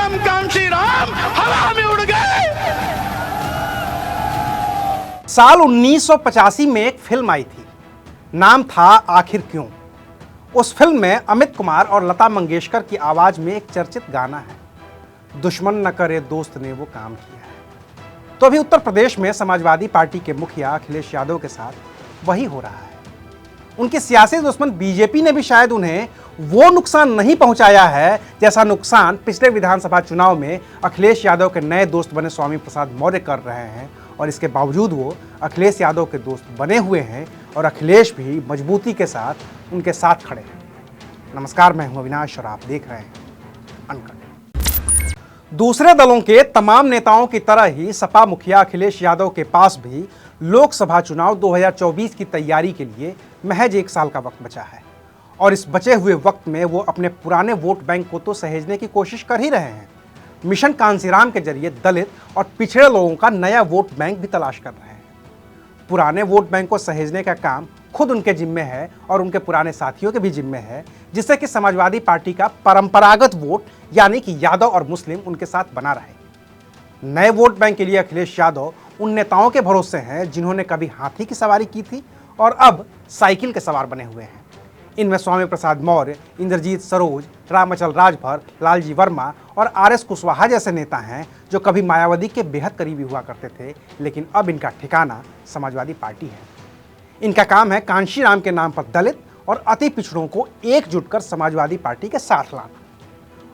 मुलायम कांशी राम हवा में उड़ गए। साल 1985 में एक फिल्म आई थी, नाम था आखिर क्यों। उस फिल्म में अमित कुमार और लता मंगेशकर की आवाज में एक चर्चित गाना है, दुश्मन न करे दोस्त ने वो काम किया है। तो अभी उत्तर प्रदेश में समाजवादी पार्टी के मुखिया अखिलेश यादव के साथ वही हो रहा है। उनके सियासी दुश्मन बीजेपी ने भी शायद उन्हें वो नुकसान नहीं पहुंचाया है जैसा नुकसान पिछले विधानसभा चुनाव में अखिलेश यादव के नए दोस्त बने स्वामी प्रसाद मौर्य कर रहे हैं, और इसके बावजूद वो अखिलेश यादव के दोस्त बने हुए हैं और अखिलेश भी मजबूती के साथ उनके साथ खड़े हैं। नमस्कार, मैं हूं अविनाश और आप देख रहे हैं अनकट। दूसरे दलों के तमाम नेताओं की तरह ही सपा मुखिया अखिलेश यादव के पास भी लोकसभा चुनाव 2024 की तैयारी के लिए महज 1 साल का वक्त बचा है, और इस बचे हुए वक्त में वो अपने पुराने वोट बैंक को तो सहेजने की कोशिश कर ही रहे हैं। मिशन कांशीराम के जरिए दलित और पिछड़े लोगों का नया वोट बैंक भी तलाश कर रहे हैं। पुराने वोट बैंक को सहेजने का काम खुद उनके जिम्मे है और उनके पुराने साथियों के भी जिम्मे है, जिससे कि समाजवादी पार्टी का परंपरागत वोट यानी कि यादव और मुस्लिम उनके साथ बना रहे। नए वोट बैंक के लिए अखिलेश यादव उन नेताओं के भरोसे हैं जिन्होंने कभी हाथी की सवारी की थी और अब साइकिल के सवार बने हुए हैं। इनमें स्वामी प्रसाद मौर्य, इंद्रजीत सरोज, रामअचल राजभर, लालजी वर्मा और आरएस कुशवाहा जैसे नेता हैं जो कभी मायावती के बेहद करीबी हुआ करते थे, लेकिन अब इनका ठिकाना समाजवादी पार्टी है। इनका काम है कांशीराम के नाम पर दलित और अति पिछड़ों को एकजुट कर समाजवादी पार्टी के साथ लाना,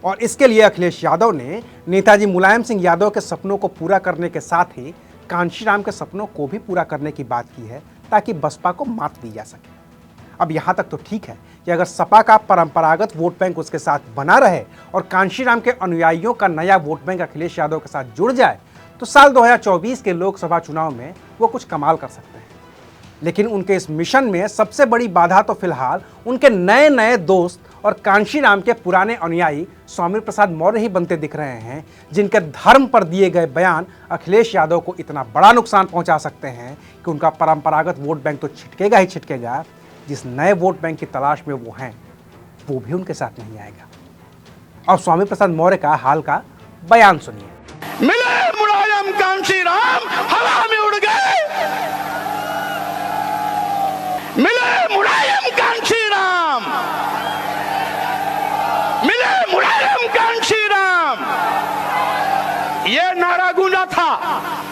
और इसके लिए अखिलेश यादव ने नेताजी मुलायम सिंह यादव के सपनों को पूरा करने के साथ ही कांशीराम के सपनों को भी पूरा करने की बात की है, ताकि बसपा को मात दी जा सके। अब यहाँ तक तो ठीक है कि अगर सपा का परंपरागत वोट बैंक उसके साथ बना रहे और कांशीराम के अनुयायियों का नया वोट बैंक अखिलेश यादव के साथ जुड़ जाए, तो साल 2024 के लोकसभा चुनाव में वो कुछ कमाल कर सकते हैं। लेकिन उनके इस मिशन में सबसे बड़ी बाधा तो फिलहाल उनके नए नए दोस्त और कांशीराम के पुराने अनुयायी स्वामी प्रसाद मौर्य ही बनते दिख रहे हैं, जिनके धर्म पर दिए गए बयान अखिलेश यादव को इतना बड़ा नुकसान पहुंचा सकते हैं कि उनका परंपरागत वोट बैंक तो छिटकेगा ही छिटकेगा, जिस नए वोट बैंक की तलाश में वो हैं वो भी उनके साथ नहीं आएगा। अब स्वामी प्रसाद मौर्य का हाल का बयान सुनिए। मिले मुलायम कांशीराम हवा में उड़ गए। मिले मुलायम कांशीराम, मिले मुलायम कांशीराम, ये नारा गूंजा था।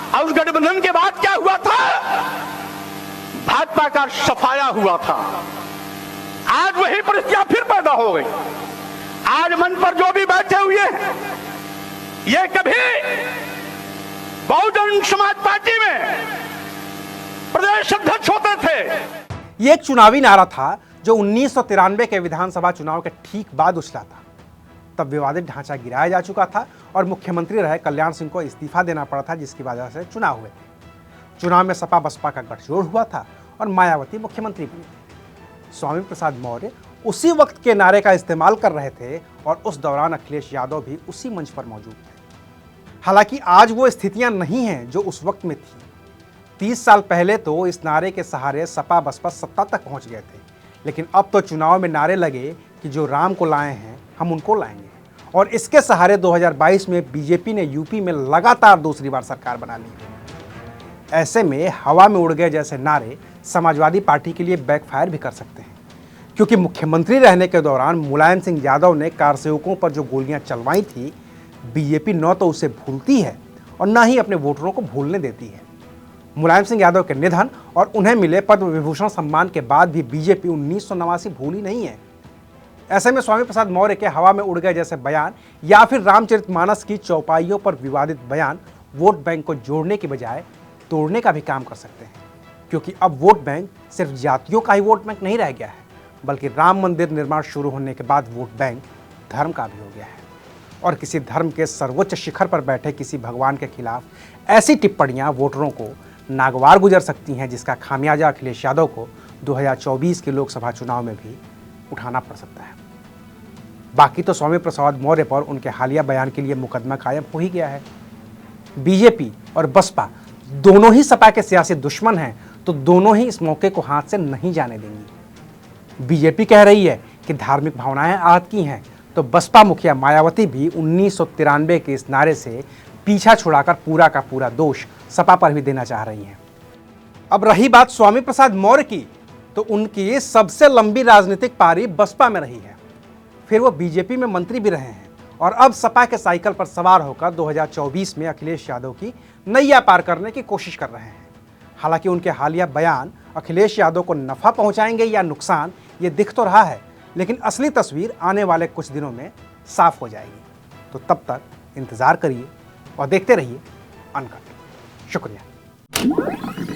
और उस गठबंधन के बाद क्या हुआ था? भाजपा का सफाया हुआ था। आज वही परिस्थितियां फिर पैदा हो गई। आज मंच पर जो भी बैठे हुए हैं, ये कभी बहुजन समाज पार्टी में प्रदेश अध्यक्ष होते थे। ये एक चुनावी नारा था जो 1993 के विधानसभा चुनाव के ठीक बाद उछला था। तब विवादित ढांचा गिराया जा चुका था और मुख्यमंत्री रहे कल्याण सिंह को इस्तीफा देना पड़ा था, जिसकी वजह से चुनाव हुए थे। चुनाव में सपा बसपा का गठजोड़ हुआ था और मायावती मुख्यमंत्री बनी थी। स्वामी प्रसाद मौर्य उसी वक्त के नारे का इस्तेमाल कर रहे थे और उस दौरान अखिलेश यादव भी उसी मंच पर मौजूद थे। हालांकि आज वो स्थितियां नहीं हैं जो उस वक्त में थी। 30 साल पहले तो इस नारे के सहारे सपा बसपा सत्ता तक पहुंच गए थे, लेकिन अब तो चुनाव में नारे लगे कि जो राम को लाए हैं हम उनको लाएंगे, और इसके सहारे 2022 में बीजेपी ने यूपी में लगातार दूसरी बार सरकार बना ली। ऐसे में हवा में उड़ गए जैसे नारे समाजवादी पार्टी के लिए बैकफायर भी कर सकते हैं, क्योंकि मुख्यमंत्री रहने के दौरान मुलायम सिंह यादव ने कारसेवकों पर जो गोलियां चलवाई थी, बीजेपी न तो उसे भूलती है और न ही अपने वोटरों को भूलने देती है। मुलायम सिंह यादव के निधन और उन्हें मिले पद्म विभूषण सम्मान के बाद भी बीजेपी 1989 भूली नहीं है। ऐसे में स्वामी प्रसाद मौर्य के हवा में उड़ गए जैसे बयान या फिर रामचरितमानस की चौपाइयों पर विवादित बयान वोट बैंक को जोड़ने की बजाय तोड़ने का भी काम कर सकते हैं, क्योंकि अब वोट बैंक सिर्फ जातियों का ही वोट बैंक नहीं रह गया है, बल्कि राम मंदिर निर्माण शुरू होने के बाद वोट बैंक धर्म का भी हो गया है। और किसी धर्म के सर्वोच्च शिखर पर बैठे किसी भगवान के खिलाफ ऐसी टिप्पणियां वोटरों को नागवार गुजर सकती हैं, जिसका खामियाजा अखिलेश यादव को 2024 के लोकसभा चुनाव में भी उठाना पड़ सकता है। बाकी तो स्वामी प्रसाद मौर्य पर उनके हालिया बयान के लिए मुकदमा कायम हो ही गया है। बीजेपी और बसपा दोनों ही सपा के सियासी दुश्मन हैं, तो दोनों ही इस मौके को हाथ से नहीं जाने देंगी। बीजेपी कह रही है कि धार्मिक भावनाएं आहत की हैं, तो बसपा मुखिया मायावती भी 1993 के इस नारे से पीछा छुड़ाकर पूरा का पूरा दोष सपा पर भी देना चाह रही हैं। अब रही बात स्वामी प्रसाद मौर्य की, तो उनकी सबसे लंबी राजनीतिक पारी बसपा में रही है। फिर वो बीजेपी में मंत्री भी रहे हैं और अब सपा के साइकिल पर सवार होकर 2024 में अखिलेश यादव की नैया पार करने की कोशिश कर रहे हैं। हालांकि उनके हालिया बयान अखिलेश यादव को नफा पहुंचाएंगे या नुकसान, ये दिख तो रहा है, लेकिन असली तस्वीर आने वाले कुछ दिनों में साफ हो जाएगी। तो तब तक इंतजार करिए और देखते रहिए अनकट। शुक्रिया।